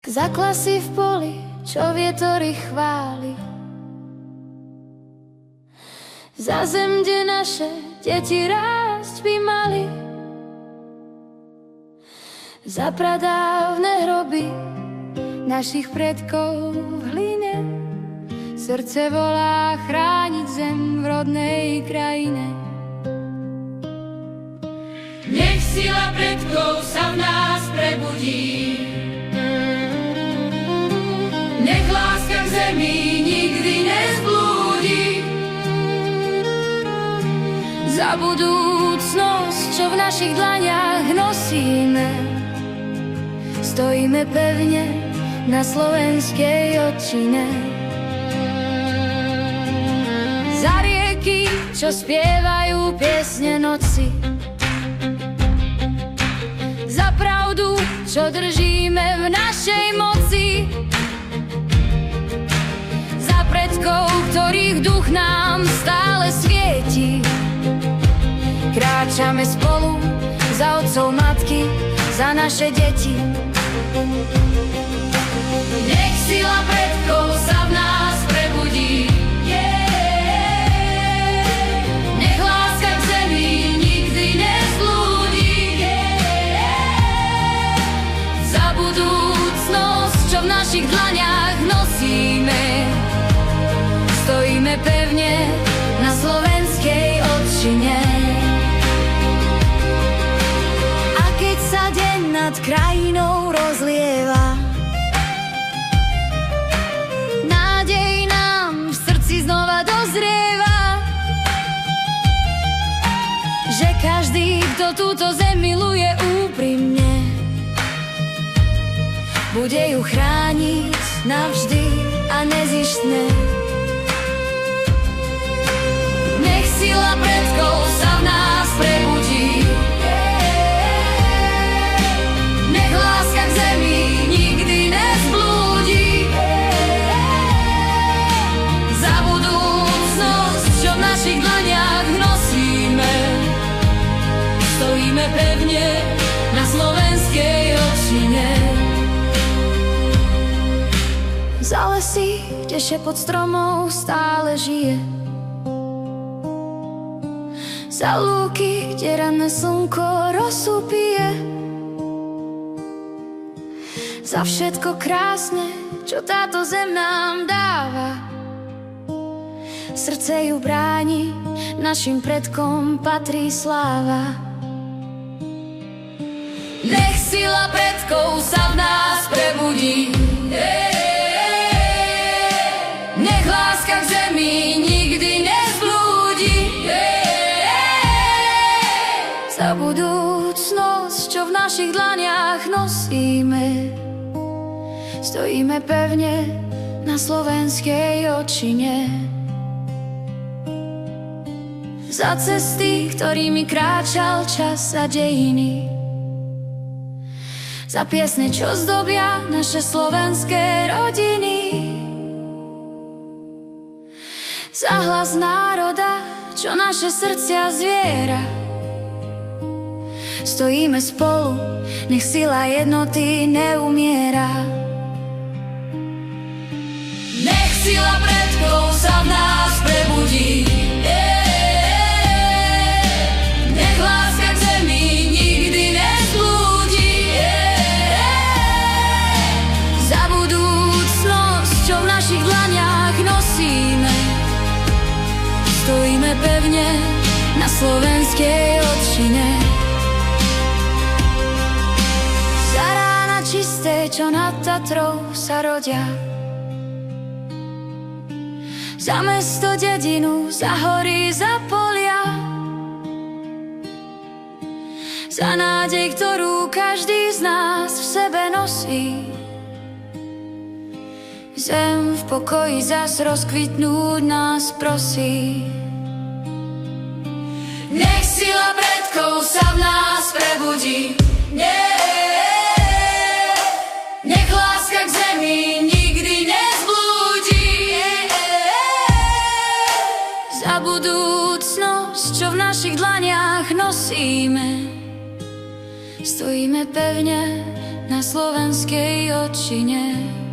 Za klasy v poli, čo vietor ich chváli. Za zem, kde naše deti rásť by mali. Za pradávne hroby našich predkov v hline. Srdce volá chrániť zem v rodnej krajine. Nech sila predkov sa v nás prebudí. Nech láska k zemi nikdy nezblúdi. Za budúcnosť, čo v našich dlaniach nosíme, stojíme pevne na slovenskej otčine. Za rieky, čo spievajú piesne noci. Za pravdu, čo držíme v našej moci. Za predkov, ktorých duch nám stále svieti. Kráčame spolu za otcov, matky, za naše deti. Nech sila predkov sa v nás prebudí. Nech láska k zemi nikdy nezblúdi. Za budúcnosť, čo v našich dlaniach nosíme, stojíme pevne na slovenskej otčine. A keď sa deň nad krajinou rozlieva, nádej nám v srdci znova dozrieva, že každý, kto túto zem miluje úprimne, bude ju chrániť navždy a nezištne. Nech sila predkov sa v nás prebudí. Nech láska k zemi nikdy nezblúdi. Za budúcnosť, čo v našich dlaniach nosíme, stojíme pevne na slovenskej otčine. Za lesy, kde šepot stromov stále žije. Za lúky, kde ranné slnko rosu pije. Za všetko krásne, čo táto zem nám dáva. Srdce ju bráni, našim predkom patrí sláva. Nech sila predkov sa v nás prebudí. Nech láska k zemi nikdy nezblúdi. Za budúcnosť, čo v našich dlaniach nosíme, stojíme pevne na slovenskej otčine. Za cesty, ktorými kráčal čas a dejiny. Za piesne, čo zdobia naše slovenské rodiny. Za hlas národa, čo naše srdcia zviera. Stojíme spolu, nech sila jednoty neumiera. Nech sila predkov sa v nás prebudí. Nech láska k zemi nikdy nezblúdi. Za budúcnosť, čo v našich dlaniach nosíme, stojíme pevne na slovenskej otčine. Za rána čisté, čo nad Tatrou sa rodia. Za mesto, dedinu, za hory, za polia. Za nádej, ktorú každý z nás v sebe nosí. Zem v pokoji zas rozkvitnúť nás prosí. Nech sila predkov sa v nás prebudí. Nech láska k zemi nikdy nezblúdi. Za budúcnosť, čo v našich dlaniach nosíme, stojíme pevne na slovenskej očine.